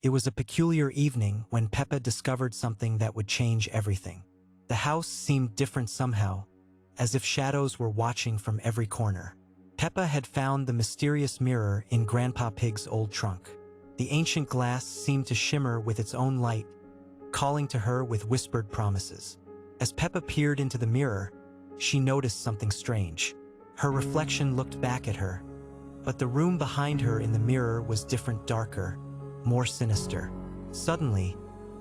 It was a peculiar evening when Peppa discovered something that would change everything. The house seemed different somehow, as if shadows were watching from every corner. Peppa had found the mysterious mirror in Grandpa Pig's old trunk. The ancient glass seemed to shimmer with its own light, calling to her with whispered promises. As Peppa peered into the mirror, she noticed something strange. Her reflection looked back at her, but the room behind her in the mirror was different, darker, more sinister. Suddenly,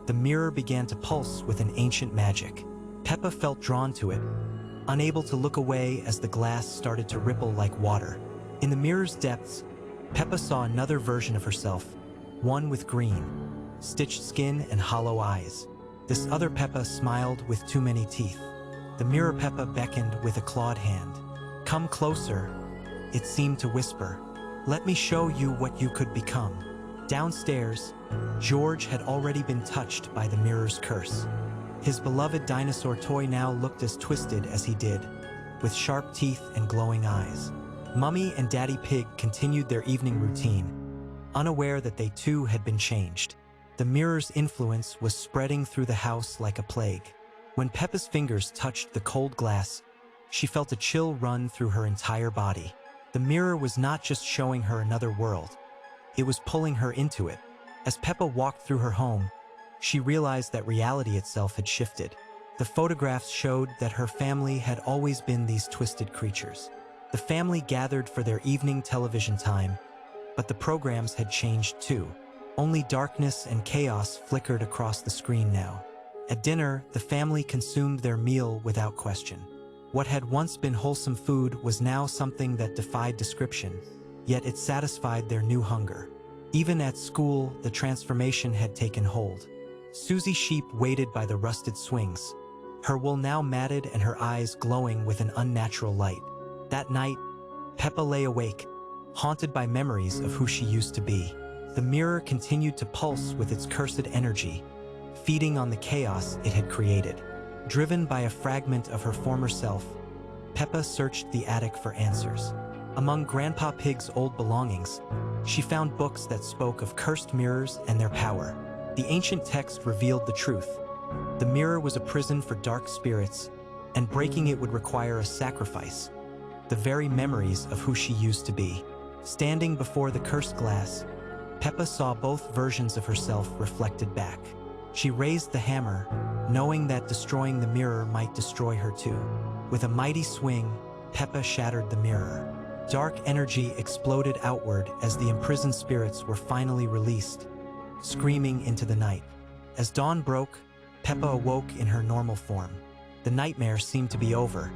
the mirror began to pulse with an ancient magic. Peppa felt drawn to it, unable to look away as the glass started to ripple like water. In the mirror's depths, Peppa saw another version of herself, one with green, stitched skin and hollow eyes. This other Peppa smiled with too many teeth. The mirror Peppa beckoned with a clawed hand. "Come closer," it seemed to whisper. "Let me show you what you could become." Downstairs, George had already been touched by the mirror's curse. His beloved dinosaur toy now looked as twisted as he did, with sharp teeth and glowing eyes. Mummy and Daddy Pig continued their evening routine, unaware that they too had been changed. The mirror's influence was spreading through the house like a plague. When Peppa's fingers touched the cold glass, she felt a chill run through her entire body. The mirror was not just showing her another world, it was pulling her into it. As Peppa walked through her home, she realized that reality itself had shifted. The photographs showed that her family had always been these twisted creatures. The family gathered for their evening television time, but the programs had changed too. Only darkness and chaos flickered across the screen now. At dinner, the family consumed their meal without question. What had once been wholesome food was now something that defied description, yet it satisfied their new hunger. Even at school, the transformation had taken hold. Susie Sheep waited by the rusted swings, her wool now matted and her eyes glowing with an unnatural light. That night, Peppa lay awake, haunted by memories of who she used to be. The mirror continued to pulse with its cursed energy, feeding on the chaos it had created. Driven by a fragment of her former self, Peppa searched the attic for answers. Among Grandpa Pig's old belongings, she found books that spoke of cursed mirrors and their power. The ancient text revealed the truth. The mirror was a prison for dark spirits, and breaking it would require a sacrifice, the very memories of who she used to be. Standing before the cursed glass, Peppa saw both versions of herself reflected back. She raised the hammer, knowing that destroying the mirror might destroy her too. With a mighty swing, Peppa shattered the mirror. Dark energy exploded outward as the imprisoned spirits were finally released, screaming into the night. As dawn broke, Peppa awoke in her normal form. The nightmare seemed to be over,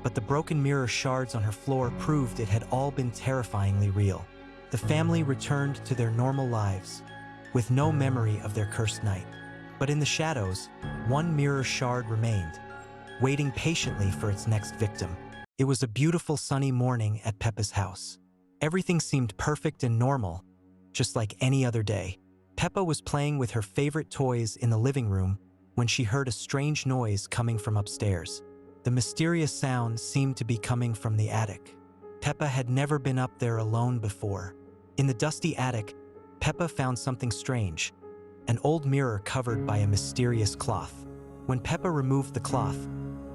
but the broken mirror shards on her floor proved it had all been terrifyingly real. The family returned to their normal lives, with no memory of their cursed night. But in the shadows, one mirror shard remained, waiting patiently for its next victim. It was a beautiful sunny morning at Peppa's house. Everything seemed perfect and normal, just like any other day. Peppa was playing with her favorite toys in the living room when she heard a strange noise coming from upstairs. The mysterious sound seemed to be coming from the attic. Peppa had never been up there alone before. In the dusty attic, Peppa found something strange, an old mirror covered by a mysterious cloth. When Peppa removed the cloth,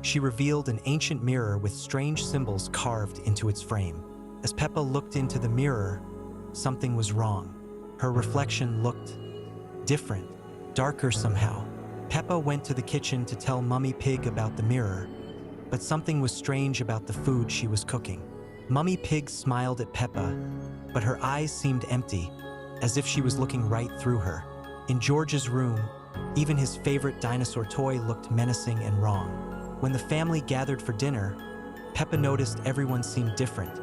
she revealed an ancient mirror with strange symbols carved into its frame. As Peppa looked into the mirror, something was wrong. Her reflection looked different, darker somehow. Peppa went to the kitchen to tell Mummy Pig about the mirror, but something was strange about the food she was cooking. Mummy Pig smiled at Peppa, but her eyes seemed empty, as if she was looking right through her. In George's room, even his favorite dinosaur toy looked menacing and wrong. When the family gathered for dinner, Peppa noticed everyone seemed different,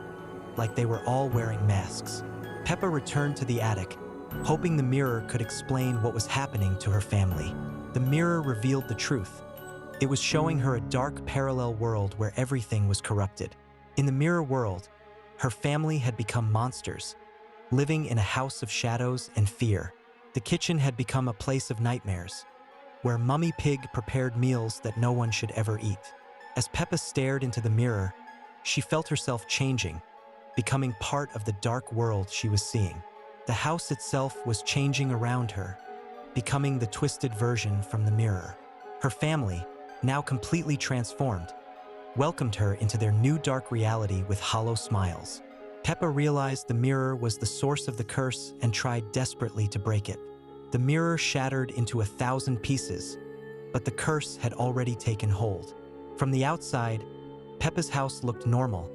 like they were all wearing masks. Peppa returned to the attic, hoping the mirror could explain what was happening to her family. The mirror revealed the truth. It was showing her a dark parallel world where everything was corrupted. In the mirror world, her family had become monsters, living in a house of shadows and fear. The kitchen had become a place of nightmares, where Mummy Pig prepared meals that no one should ever eat. As Peppa stared into the mirror, she felt herself changing, becoming part of the dark world she was seeing. The house itself was changing around her, becoming the twisted version from the mirror. Her family, now completely transformed, welcomed her into their new dark reality with hollow smiles. Peppa realized the mirror was the source of the curse and tried desperately to break it. The mirror shattered into 1,000 pieces, but the curse had already taken hold. From the outside, Peppa's house looked normal,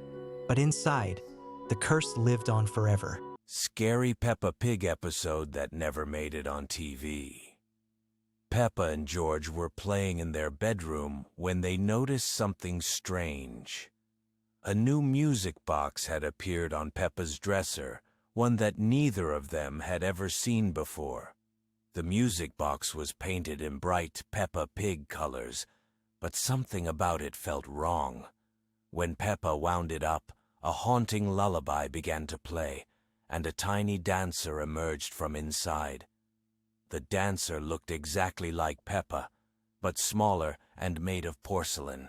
but inside, the curse lived on forever. Scary Peppa Pig episode that never made it on TV. Peppa and George were playing in their bedroom when they noticed something strange. A new music box had appeared on Peppa's dresser, one that neither of them had ever seen before. The music box was painted in bright Peppa Pig colors, but something about it felt wrong. When Peppa wound it up, a haunting lullaby began to play, and a tiny dancer emerged from inside. The dancer looked exactly like Peppa, but smaller and made of porcelain.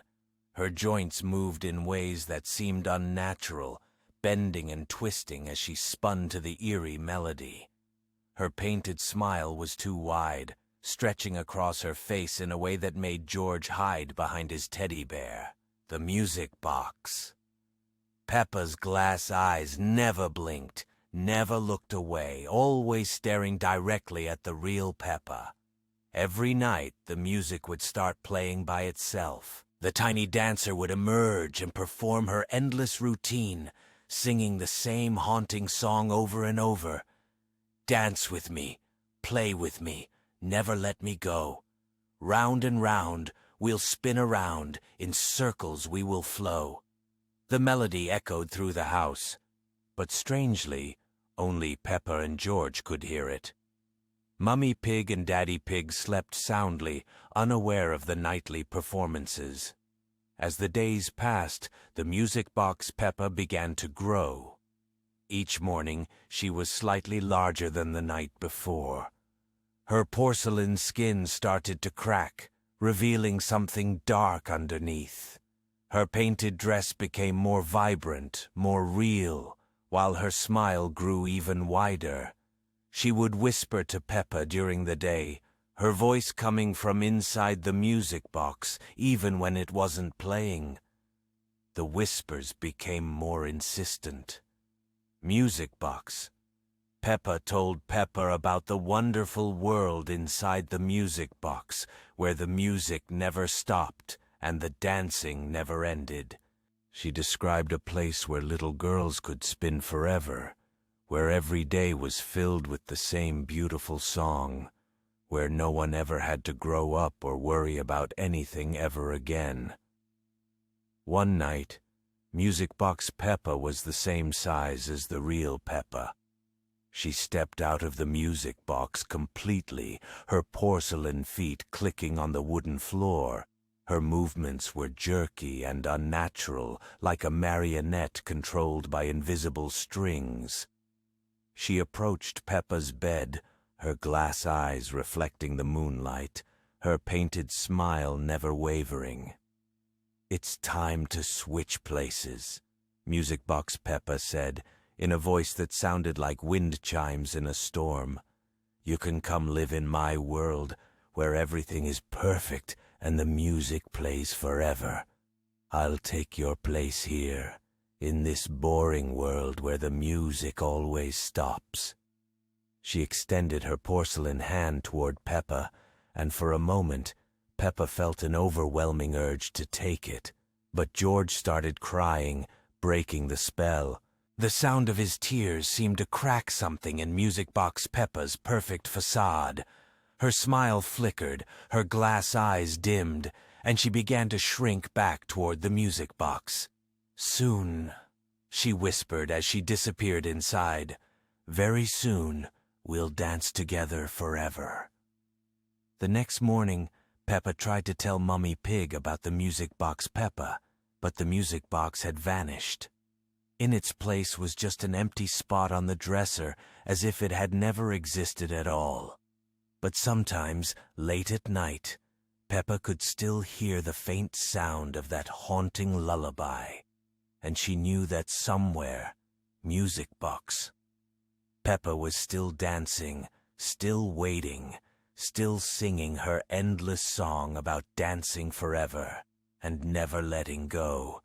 Her joints moved in ways that seemed unnatural, bending and twisting as she spun to the eerie melody. Her painted smile was too wide, stretching across her face in a way that made George hide behind his teddy bear. The music box. Peppa's glass eyes never blinked, never looked away, always staring directly at the real Peppa. Every night, the music would start playing by itself. The tiny dancer would emerge and perform her endless routine, singing the same haunting song over and over. Dance with me, play with me, never let me go. Round and round, we'll spin around, in circles we will flow. The melody echoed through the house, but strangely, only Peppa and George could hear it. Mummy Pig and Daddy Pig slept soundly, unaware of the nightly performances. As the days passed, the music box Peppa began to grow. Each morning, she was slightly larger than the night before. Her porcelain skin started to crack, revealing something dark underneath. Her painted dress became more vibrant, more real, while her smile grew even wider. She would whisper to Peppa during the day, her voice coming from inside the music box, even when it wasn't playing. The whispers became more insistent. Music box. Peppa told Peppa about the wonderful world inside the music box, where the music never stopped and the dancing never ended. She described a place where little girls could spin forever, where every day was filled with the same beautiful song, where no one ever had to grow up or worry about anything ever again. One night, Music Box Peppa was the same size as the real Peppa. She stepped out of the music box completely, her porcelain feet clicking on the wooden floor. Her movements were jerky and unnatural, like a marionette controlled by invisible strings. She approached Peppa's bed, her glass eyes reflecting the moonlight, her painted smile never wavering. "It's time to switch places," Music Box Peppa said, in a voice that sounded like wind chimes in a storm. "You can come live in my world, where everything is perfect and the music plays forever. I'll take your place here, in this boring world where the music always stops." She extended her porcelain hand toward Peppa, and for a moment, Peppa felt an overwhelming urge to take it. But George started crying, breaking the spell. The sound of his tears seemed to crack something in Music Box Peppa's perfect facade. Her smile flickered, her glass eyes dimmed, and she began to shrink back toward the music box. "Soon," she whispered as she disappeared inside. "Very soon, we'll dance together forever." The next morning, Peppa tried to tell Mummy Pig about the music box Peppa, but the music box had vanished. In its place was just an empty spot on the dresser, as if it had never existed at all. But sometimes, late at night, Peppa could still hear the faint sound of that haunting lullaby, and she knew that somewhere, music box Peppa was still dancing, still waiting, still singing her endless song about dancing forever and never letting go,